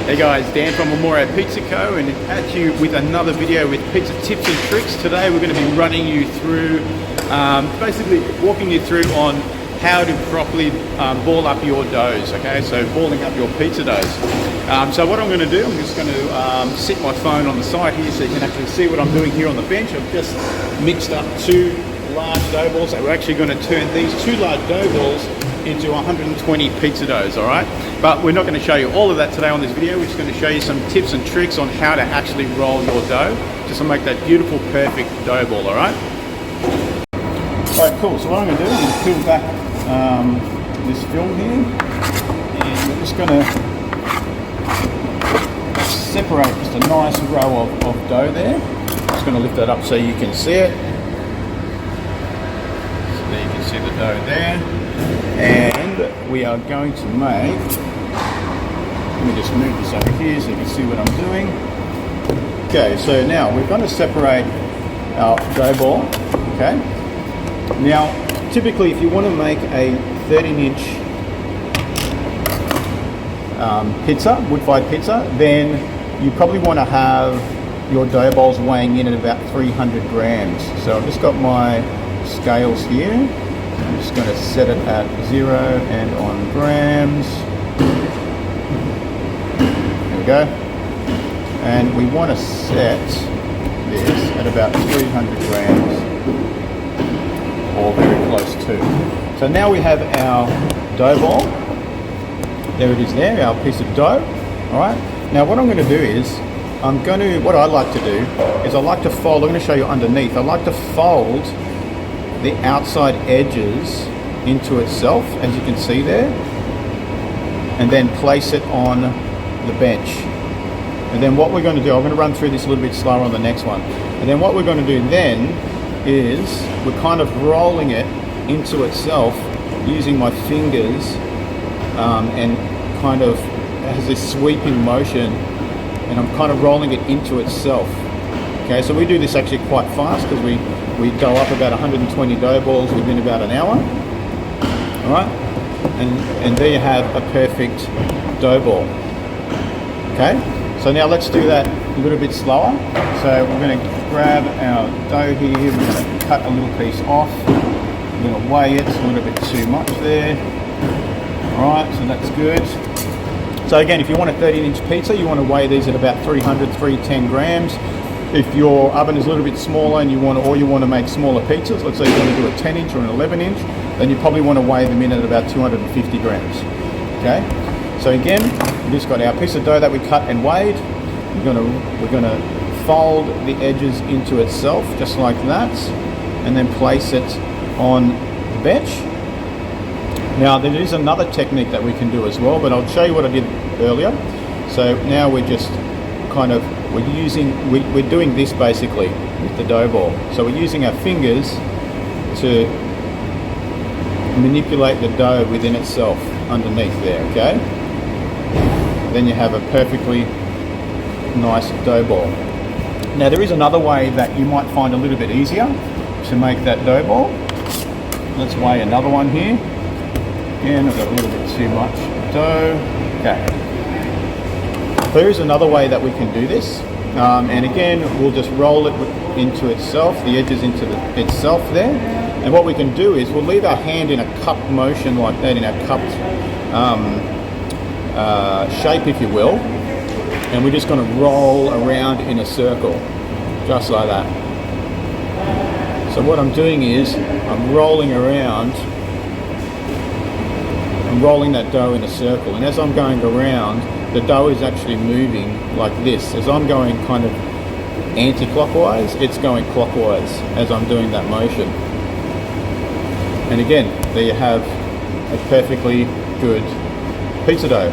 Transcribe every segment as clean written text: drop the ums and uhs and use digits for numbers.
Hey guys, Dan from Amore Pizza Co, and at you with another video with pizza tips and tricks. Today we're going to be running you through, basically walking you through on how to properly ball up your doughs, okay? So balling up your pizza doughs. So what I'm going to do, I'm just going to sit my phone on the side here so you can actually see what I'm doing here on the bench. I've just mixed up 2 large dough balls. So we're actually going to turn these 2 large dough balls into 120 pizza doughs, all right? But we're not going to show you all of that today on this video. We're just going to show you some tips and tricks on how to actually roll your dough just to make that beautiful, perfect dough ball, all right? All right, cool. So what I'm going to do, I'm going to peel back this film here, and we're just going to separate just a nice row of dough there. Just going to lift that up so you can see it. So there you can see the dough there. And we are going to make, let me just move this over here so you can see what I'm doing. Okay, so now we're going to separate our dough ball, okay? Now, typically if you want to make a 13-inch pizza, wood-fired pizza, then you probably want to have your dough balls weighing in at about 300 grams. So I've just got my scales here. I'm just going to set it at 0 and on grams. There we go. And we want to set this at about 300 grams, or very close to. So now we have our dough ball. There it is there, our piece of dough. All right. Now what I'm going to do is, what I like to do is I like to fold, I'm going to show you underneath, I like to fold the outside edges into itself, as you can see there, and then place it on the bench. And then what we're going to do, I'm going to run through this a little bit slower on the next one, and then what we're going to do then is we're kind of rolling it into itself using my fingers, and kind of has this sweeping motion, and I'm kind of rolling it into itself. Okay, so we do this actually quite fast because we dough up about 120 dough balls within about an hour. All right, and there you have a perfect dough ball. Okay, so now let's do that a little bit slower. So we're going to grab our dough here, we're going to cut a little piece off, we're going to weigh it, it's a little bit too much there. All right, so that's good. So again, if you want a 13-inch pizza, you want to weigh these at about 310 grams. If your oven is a little bit smaller and you want to make smaller pizzas, let's say you want to do a 10-inch or an 11-inch, then you probably want to weigh them in at about 250 grams. Okay. So again, we just got our piece of dough that we cut and weighed. We're gonna fold the edges into itself just like that, and then place it on the bench. Now there is another technique that we can do as well, but I'll show you what I did earlier. So now we're just kind of we're doing this basically with the dough ball. So we're using our fingers to manipulate the dough within itself underneath there, okay? Then you have a perfectly nice dough ball. Now there is another way that you might find a little bit easier to make that dough ball. Let's weigh another one here. Again, I've got a little bit too much dough. Okay. There is another way that we can do this, and again we'll just roll it into itself, the edges into itself there, and what we can do is we'll leave our hand in a cup motion like that, in a cupped shape if you will, and we're just going to roll around in a circle just like that. So what I'm doing is I'm rolling around, I'm rolling that dough in a circle, and as I'm going around, the dough is actually moving like this. As I'm going kind of anti-clockwise, it's going clockwise as I'm doing that motion. And again, there you have a perfectly good pizza dough.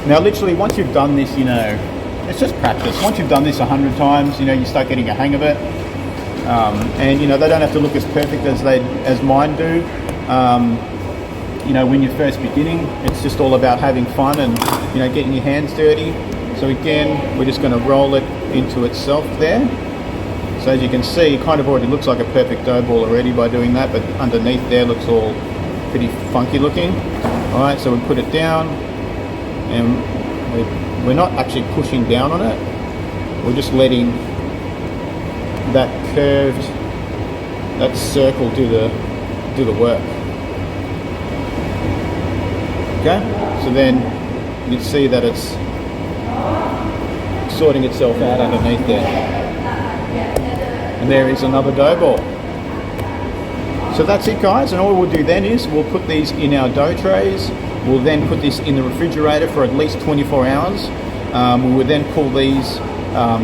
Now literally once you've done this, it's just practice. Once you've done this 100 times, you start getting a hang of it. And they don't have to look as perfect as mine do. When you're first beginning, it's just all about having fun and getting your hands dirty. So again, we're just going to roll it into itself there. So as you can see, it kind of already looks like a perfect dough ball already by doing that, but underneath there looks all pretty funky looking. All right, so we put it down and We're not actually pushing down on it. We're just letting that curved, that circle do the work. Okay, so then you can see that it's sorting itself out underneath there. And there is another dough ball. So that's it, guys, and all we'll do then is we'll put these in our dough trays. We'll then put this in the refrigerator for at least 24 hours. We will then pull these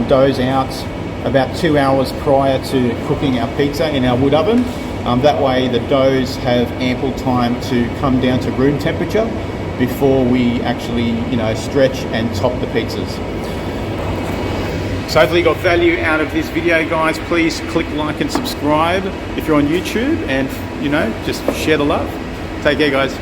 doughs out about 2 hours prior to cooking our pizza in our wood oven. That way the doughs have ample time to come down to room temperature before we actually, stretch and top the pizzas. So hopefully you got value out of this video, guys. Please click like and subscribe if you're on YouTube, and just share the love. Take care, guys.